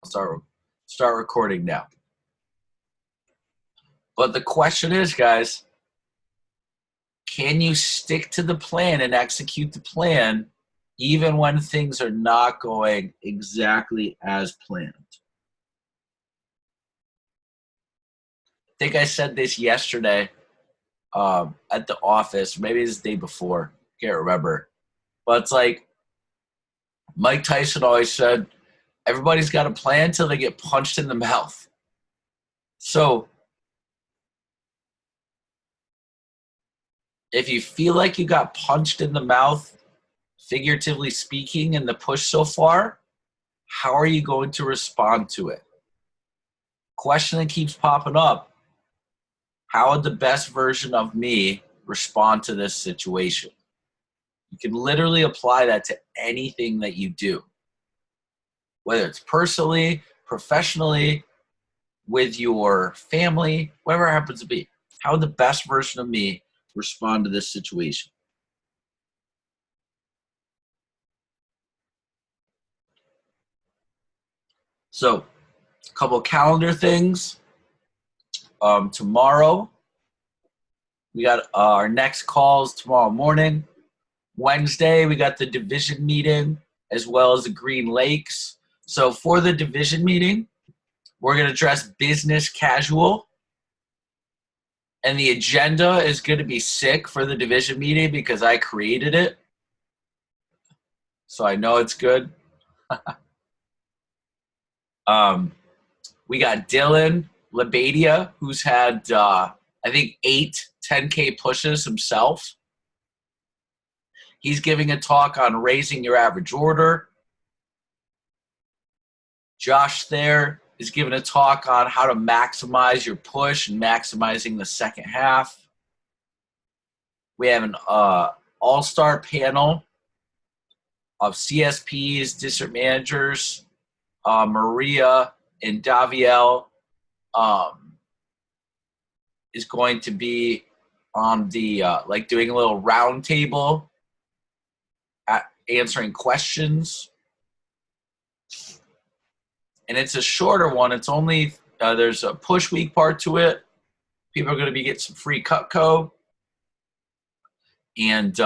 Start recording now. But the question is, guys, can you stick to the plan and execute the plan even when things are not going exactly as planned? I think I said this yesterday at the office, maybe it's the day before, can't remember. But it's like Mike Tyson always said, everybody's got a plan till they get punched in the mouth. So if you feel like you got punched in the mouth, figuratively speaking, in the push so far, how are you going to respond to it? Question that keeps popping up: how would the best version of me respond to this situation? You can literally apply that to anything that you do, whether it's personally, professionally, with your family, whatever it happens to be. How would the best version of me respond to this situation? So, a couple of calendar things. Tomorrow, we got our next calls tomorrow morning. Wednesday, we got the division meeting as well as the Green Lakes. So for the division meeting, we're going to dress business casual. And the agenda is going to be sick for the division meeting because I created it. So I know it's good. We got Dylan Labadia, who's had, I think, 8 10K pushes himself. He's giving a talk on raising your average order. Josh there is giving a talk on how to maximize your push and maximizing the second half. We have an all-star panel of CSPs, district managers, Maria and Daviel is going to be on the doing a little round table, answering questions. And it's a shorter one. It's only there's a push week part to it. People are going to be getting some free Cutco. And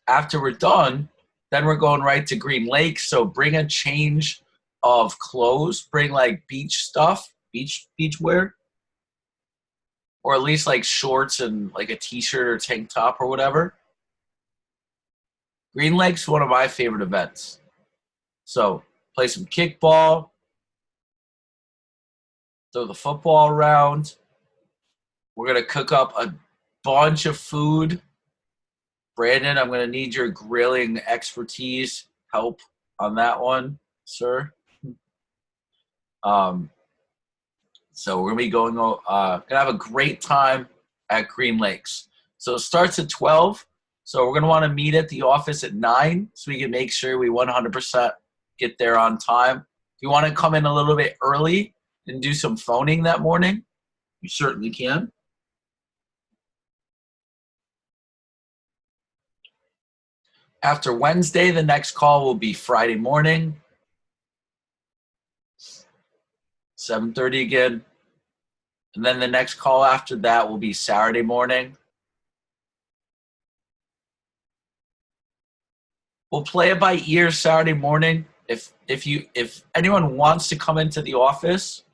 after we're done, then we're going right to Green Lake. So bring a change of clothes. Bring like beach stuff, beach wear, or at least like shorts and like a t-shirt or tank top or whatever. Green Lake's one of my favorite events. So play some kickball, throw the football around. We're going to cook up a bunch of food. Brandon, I'm going to need your grilling expertise, help on that one, sir. So we're going to be going to have a great time at Green Lakes. So it starts at 12. So we're going to want to meet at the office at 9 so we can make sure we 100% get there on time. If you want to come in a little bit early and do some phoning that morning, you certainly can. After Wednesday, the next call will be Friday morning, 7:30 again. And then the next call after that will be Saturday morning. We'll play it by ear Saturday morning. If anyone wants to come into the office,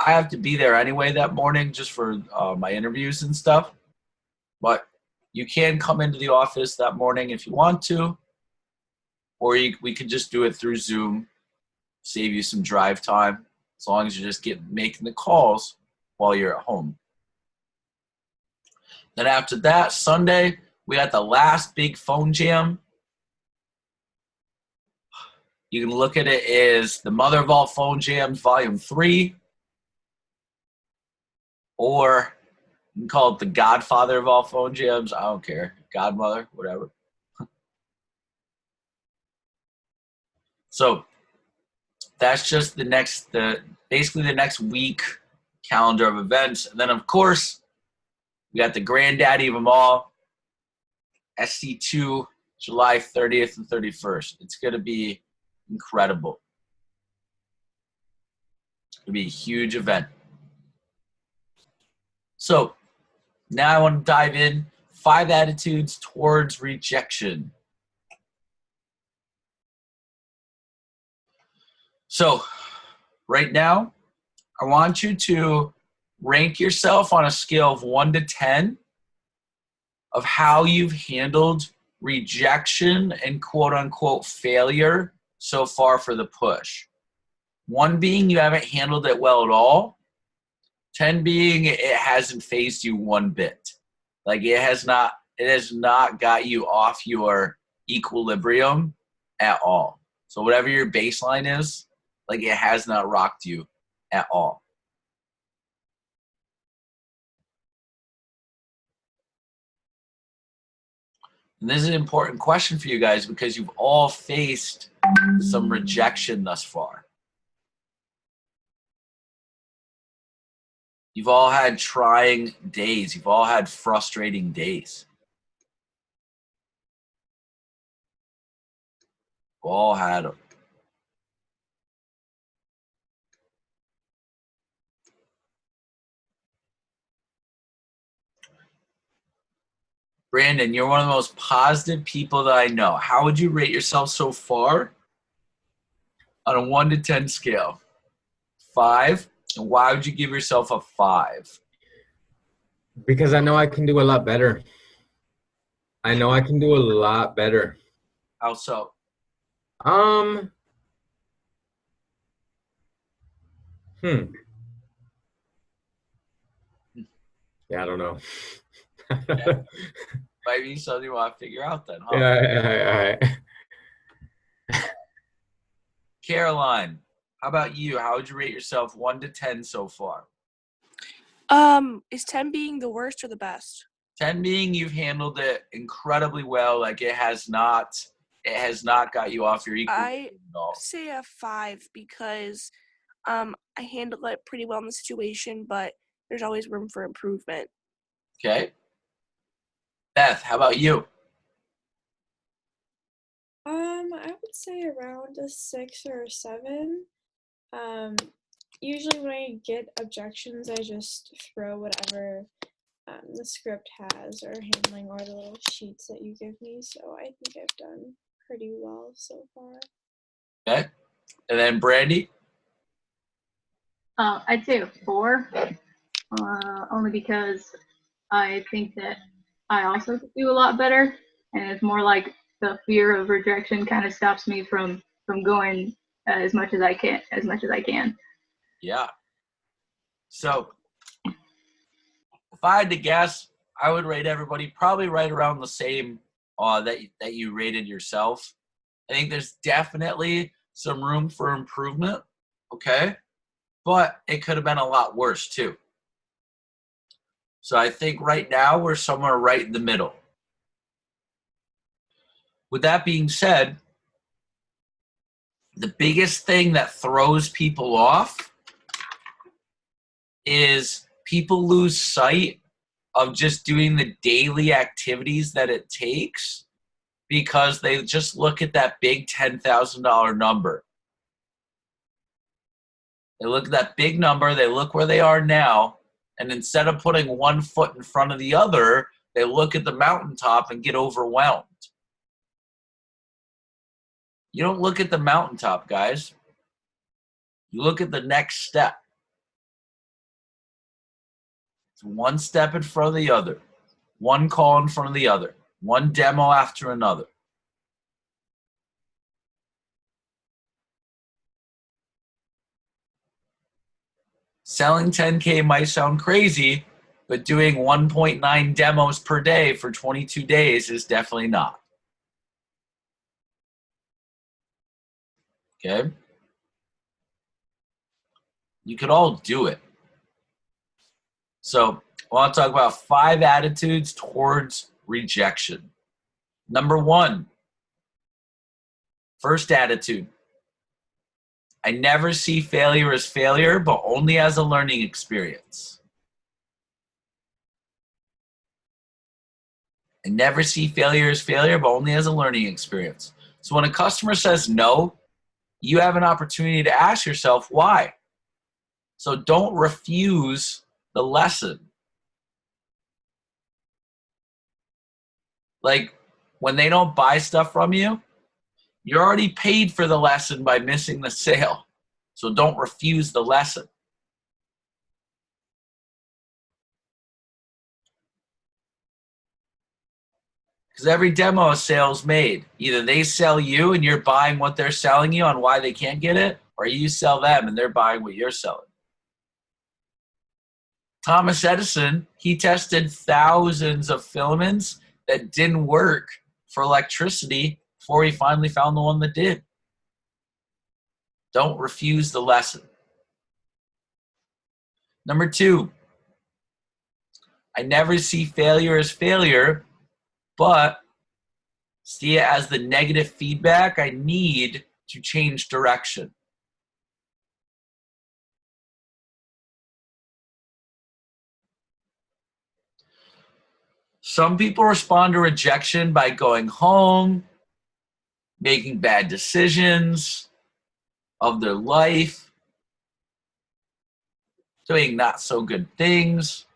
I have to be there anyway that morning just for my interviews and stuff. But you can come into the office that morning if you want to, or we could just do it through Zoom, save you some drive time, as long as you just making the calls while you're at home. Then after that, Sunday, we got the last big phone jam. You can look at it as the mother of all phone jams, volume 3, or you can call it the godfather of all phone jams. I don't care. Godmother, whatever. So that's just basically the next week calendar of events. And then, of course, we got the granddaddy of them all, SC2, July 30th and 31st. It's going to be incredible. going to be a huge event. So now I want to dive in 5 attitudes towards rejection. So right now, I want you to rank yourself on a scale of 1 to 10 of how you've handled rejection and quote unquote failure so far for the push. 1 being you haven't handled it well at all. 10 being it hasn't phased you one bit. Like it has not got you off your equilibrium at all. So whatever your baseline is, like it has not rocked you at all. And this is an important question for you guys because you've all faced some rejection thus far. You've all had trying days. You've all had frustrating days. We've all had them. Brandon, you're one of the most positive people that I know. How would you rate yourself so far on a 1 to 10 scale? 5. And why would you give yourself a 5? Because I know I can do a lot better. I know I can do a lot better. How so? Yeah, I don't know. Yeah. Might be something you want to figure out then, huh? Yeah, all right. Caroline, how about you? How would you rate yourself 1 to 10 so far? Is 10 being the worst or the best? 10 being you've handled it incredibly well, like it has not got you off your equilibrium at all. I say a 5 because I handle it pretty well in the situation, but there's always room for improvement. Okay. Beth, how about you? I would say around a 6 or a 7. Usually when I get objections, I just throw whatever the script has or handling or the little sheets that you give me. So I think I've done pretty well so far. Okay. And then Brandy? I'd say a 4, only because I think that I also could do a lot better, and it's more like the fear of rejection kind of stops me from going as much as I can. Yeah. So if I had to guess, I would rate everybody probably right around the same that you rated yourself. I think there's definitely some room for improvement, okay? But it could have been a lot worse too. So I think right now we're somewhere right in the middle. With that being said, the biggest thing that throws people off is people lose sight of just doing the daily activities that it takes because they just look at that big $10,000 number. They look at that big number, they look where they are now, and instead of putting one foot in front of the other, they look at the mountaintop and get overwhelmed. You don't look at the mountaintop, guys. You look at the next step. It's one step in front of the other, one call in front of the other, one demo after another. Selling 10K might sound crazy, but doing 1.9 demos per day for 22 days is definitely not. Okay? You could all do it. So I want to talk about 5 attitudes towards rejection. Number 1, first attitude. I never see failure as failure, but only as a learning experience. I never see failure as failure, but only as a learning experience. So when a customer says no, you have an opportunity to ask yourself why. So don't refuse the lesson. Like when they don't buy stuff from you, you're already paid for the lesson by missing the sale. So don't refuse the lesson. Because every demo a sale's made. Either they sell you and you're buying what they're selling you on why they can't get it, or you sell them and they're buying what you're selling. Thomas Edison, he tested thousands of filaments that didn't work for electricity before he finally found the one that did. Don't refuse the lesson. Number 2, I never see failure as failure, but see it as the negative feedback I need to change direction. Some people respond to rejection by going home, making bad decisions of their life, doing not so good things.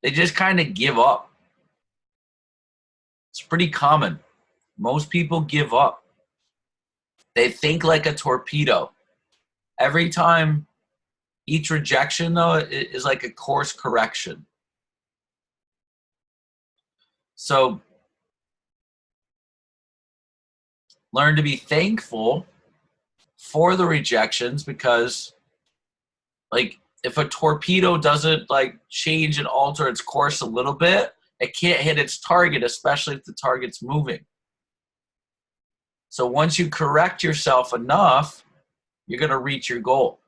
They just kind of give up. It's pretty common. Most people give up. They think like a torpedo. Every time, each rejection, though, is like a course correction. So learn to be thankful for the rejections, because like if a torpedo doesn't like change and alter its course a little bit, it can't hit its target, especially if the target's moving. So once you correct yourself enough, you're going to reach your goal.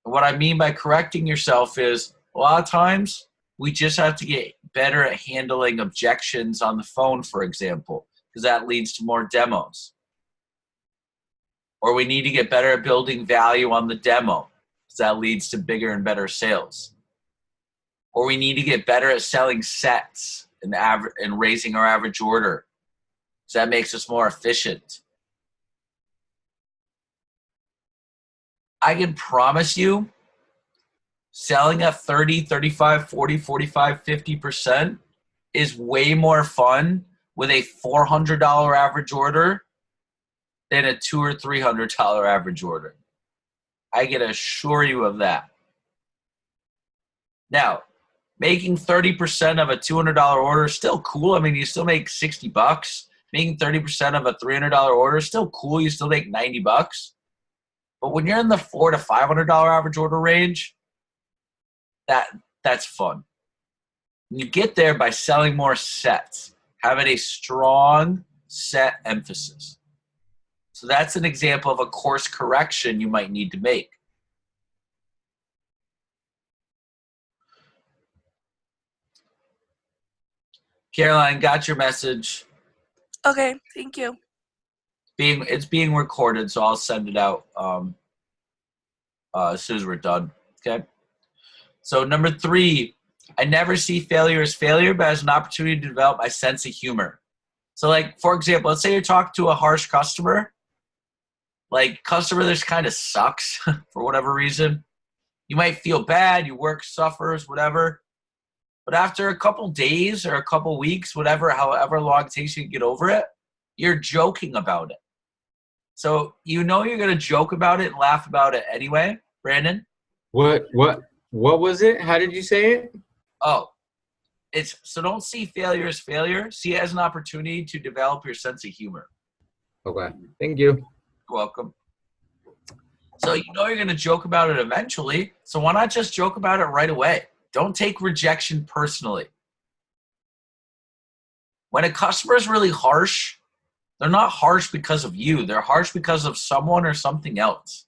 And what I mean by correcting yourself is a lot of times we just have to get better at handling objections on the phone, for example, because that leads to more demos. Or we need to get better at building value on the demo, because that leads to bigger and better sales. Or we need to get better at selling sets and raising our average order, because that makes us more efficient. I can promise you, selling at 30, 35, 40, 45, 50% is way more fun with a $400 average order than a $200 or $300 average order. I can assure you of that. Now, making 30% of a $200 order is still cool. I mean, you still make $60. Making 30% of a $300 order is still cool. You still make $90. But when you're in the $400 to $500 average order range, that's fun. You get there by selling more sets, having a strong set emphasis. So that's an example of a course correction you might need to make. Caroline, got your message. Okay, thank you. It's being recorded, so I'll send it out as soon as we're done. Okay. So number 3, I never see failure as failure, but as an opportunity to develop my sense of humor. So like, for example, let's say you're talking to a harsh customer. Like customer that kind of sucks for whatever reason. You might feel bad, your work suffers, whatever. But after a couple days or a couple weeks, however long it takes you to get over it, you're joking about it. So you know you're going to joke about it and laugh about it anyway, Brandon? What was it? How did you say it? Oh, so don't see failure as failure. See it as an opportunity to develop your sense of humor. Okay. Thank you. You're welcome. So you know you're going to joke about it eventually. So why not just joke about it right away? Don't take rejection personally. When a customer is really harsh, they're not harsh because of you. They're harsh because of someone or something else.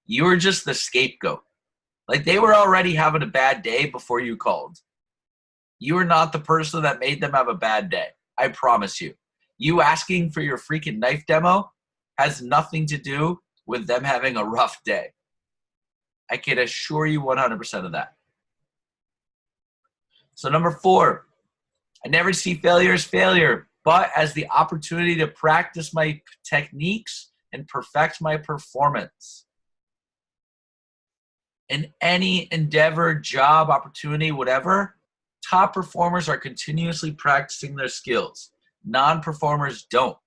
You were just the scapegoat. Like they were already having a bad day before you called. You were not the person that made them have a bad day. I promise you. You asking for your freaking knife demo has nothing to do with them having a rough day. I can assure you 100% of that. So number 4, I never see failure as failure, but as the opportunity to practice my techniques and perfect my performance. In any endeavor, job, opportunity, whatever, top performers are continuously practicing their skills. Non-performers don't.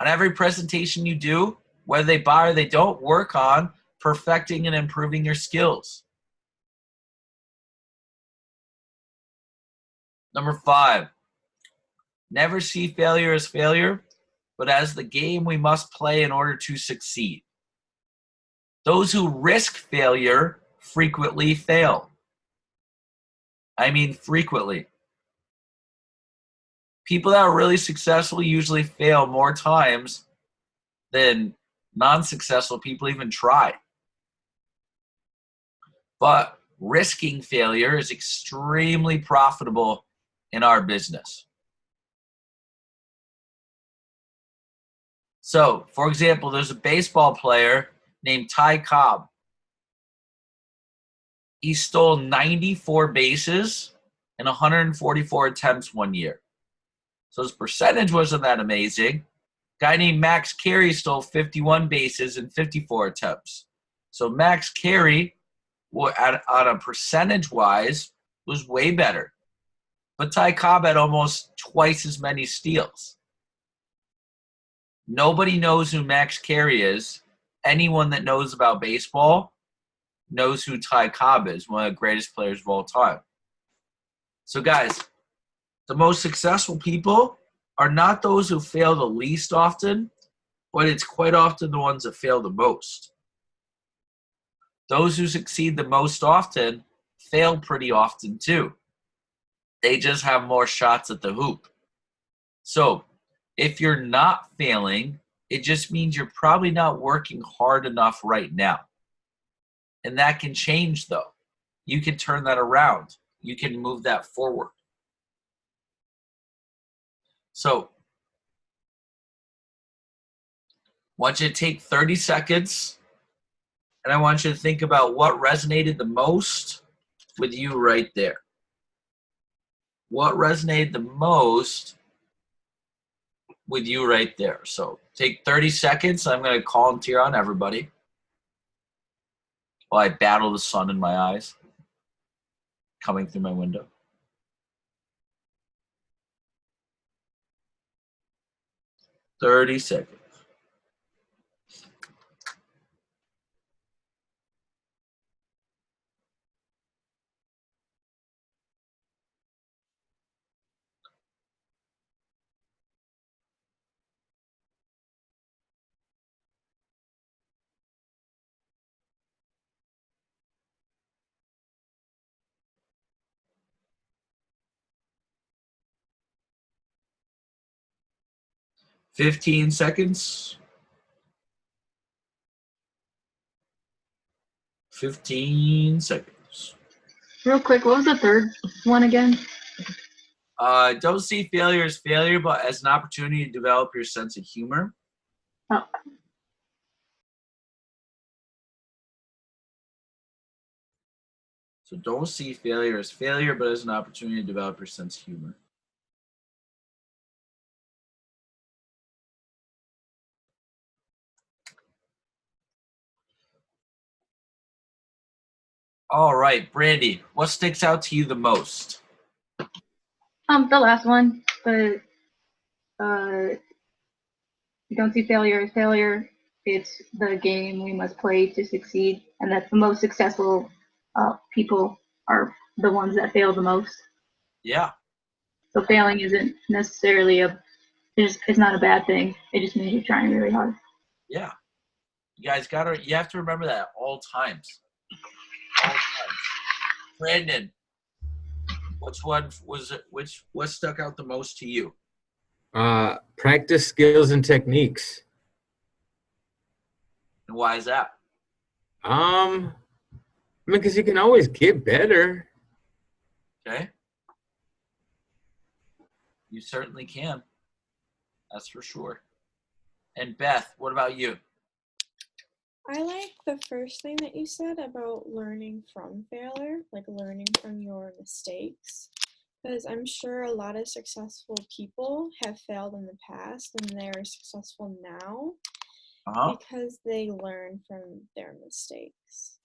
On every presentation you do, whether they buy or they don't, work on perfecting and improving your skills. Number 5, never see failure as failure, but as the game we must play in order to succeed. Those who risk failure frequently fail. I mean frequently. People that are really successful usually fail more times than non-successful people even try. But risking failure is extremely profitable in our business. So, for example, there's a baseball player named Ty Cobb. He stole 94 bases in 144 attempts one year. So his percentage wasn't that amazing. Guy named Max Carey stole 51 bases in 54 attempts. So Max Carey, on a percentage-wise, was way better. But Ty Cobb had almost twice as many steals. Nobody knows who Max Carey is. Anyone that knows about baseball knows who Ty Cobb is, one of the greatest players of all time. So guys, the most successful people are not those who fail the least often, but it's quite often the ones that fail the most. Those who succeed the most often fail pretty often too. They just have more shots at the hoop. So if you're not failing, it just means you're probably not working hard enough right now. And that can change though. You can turn that around. You can move that forward. So I want you to take 30 seconds and I want you to think about what resonated the most with you right there. What resonated the most with you right there? So take 30 seconds. I'm going to volunteer on everybody while I battle the sun in my eyes coming through my window. Thirty seconds. $15 seconds. 15 seconds. Real quick, what was the third one again? Don't see failure as failure, but as an opportunity to develop your sense of humor. Oh, So don't see failure as failure, but as an opportunity to develop your sense of humor. All right, Brandy, what sticks out to you the most? the last one, but you don't see failure as failure. It's the game we must play to succeed, and that the most successful people are the ones that fail the most. Yeah, So failing isn't necessarily it's not a bad thing. It just means you're trying really hard. yeah. You guys you have to remember that at all times. All times. Brandon, what stuck out the most to you? Practice skills and techniques. And why is that? I mean, because you can always get better. Okay. You certainly can. That's for sure. And Beth, what about you? I like the first thing that you said about learning from failure, like learning from your mistakes, because I'm sure a lot of successful people have failed in the past and they're successful now. Uh-huh. because they learn from their mistakes.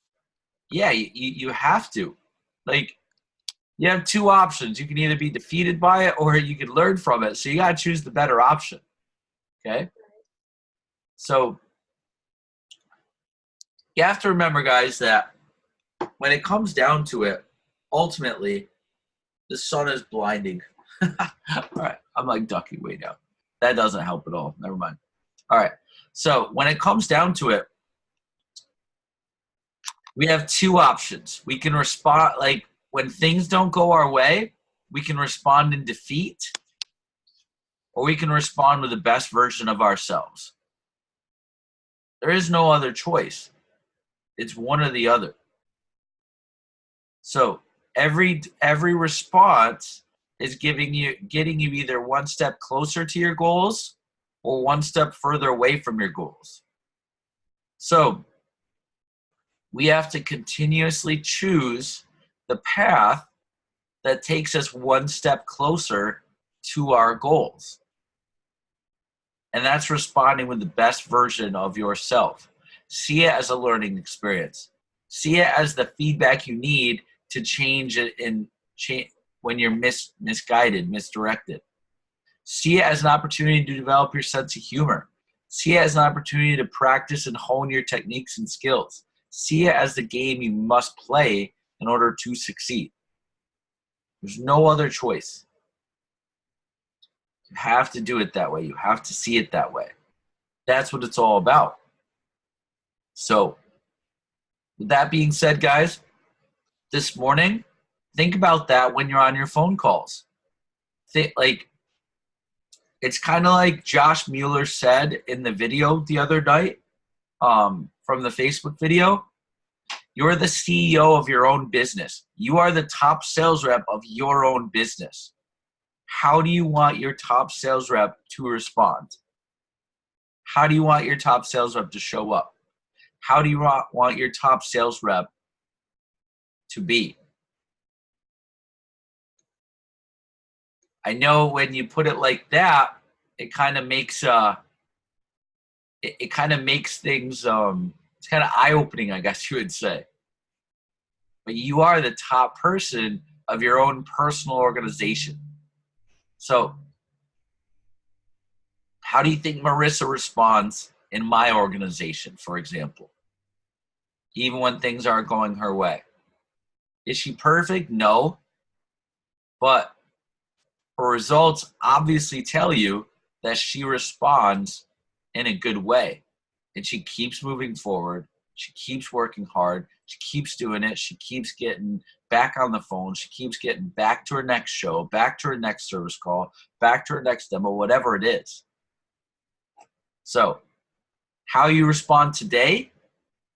Yeah, you have to. Like, you have two options. You can either be defeated by it or you can learn from it. So you got to choose the better option. Okay? So you have to remember, guys, that when it comes down to it, ultimately, the sun is blinding. All right. I'm like ducking way down. That doesn't help at all. Never mind. All right. So when it comes down to it, we have two options. We can respond, like when things don't go our way, we can respond in defeat, or we can respond with the best version of ourselves. There is no other choice. It's one or the other. So every response is getting you either one step closer to your goals or one step further away from your goals. So we have to continuously choose the path that takes us one step closer to our goals. And that's responding with the best version of yourself. See it as a learning experience. See it as the feedback you need to change it when you're misguided, misdirected. See it as an opportunity to develop your sense of humor. See it as an opportunity to practice and hone your techniques and skills. See it as the game you must play in order to succeed. There's no other choice. You have to do it that way. You have to see it that way. That's what it's all about. So, with that being said, guys, this morning, think about that when you're on your phone calls. It's kind of like Josh Mueller said in the video the other night, from the Facebook video. You're the CEO of your own business. You are the top sales rep of your own business. How do you want your top sales rep to respond? How do you want your top sales rep to show up? How do you want your top sales rep to be? I know when you put it like that, it kind of makes it kind of makes things it's kind of eye-opening, I guess you would say. But you are the top person of your own personal organization. So, how do you think Marissa responds in my organization, for example? Even when things aren't going her way. Is she perfect? No. But her results obviously tell you that she responds in a good way. And she keeps moving forward. She keeps working hard. She keeps doing it. She keeps getting back on the phone. She keeps getting back to her next show, back to her next service call, back to her next demo, whatever it is. So, how you respond today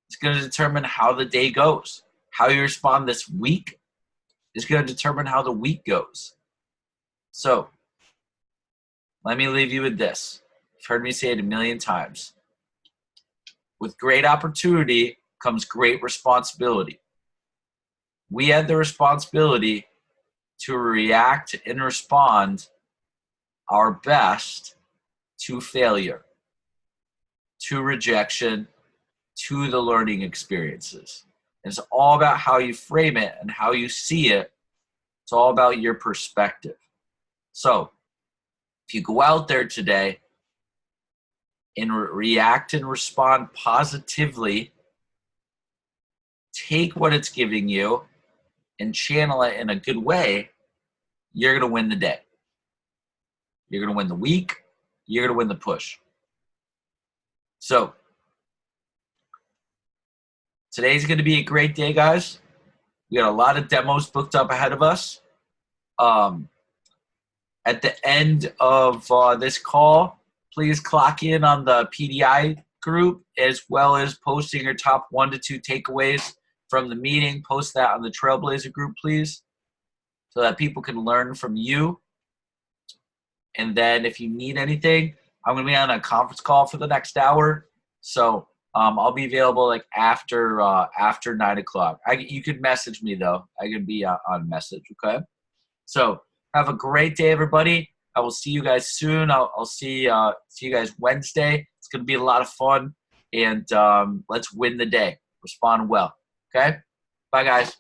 is going to determine how the day goes. How you respond this week is going to determine how the week goes. So, let me leave you with this. You've heard me say it a million times. With great opportunity comes great responsibility. We have the responsibility to react and respond our best to failure, to rejection, to the learning experiences. It's all about how you frame it and how you see it. It's all about your perspective. So, if you go out there today and react and respond positively, take what it's giving you and channel it in a good way, you're going to win the day. You're going to win the week. You're going to win the push. So, today's going to be a great day, guys. We got a lot of demos booked up ahead of us. At the end of this call, please clock in on the PDI group, as well as posting your top 1 to 2 takeaways from the meeting. Post that on the Trailblazer group, please, so that people can learn from you. And then if you need anything, I'm going to be on a conference call for the next hour. So I'll be available like after 9 o'clock. You could message me, though. I can be on message, okay? So have a great day, everybody. I will see you guys soon. I'll see you guys Wednesday. It's It's going to be a lot of fun, and let's win the day. Respond well. Okay? Bye, guys.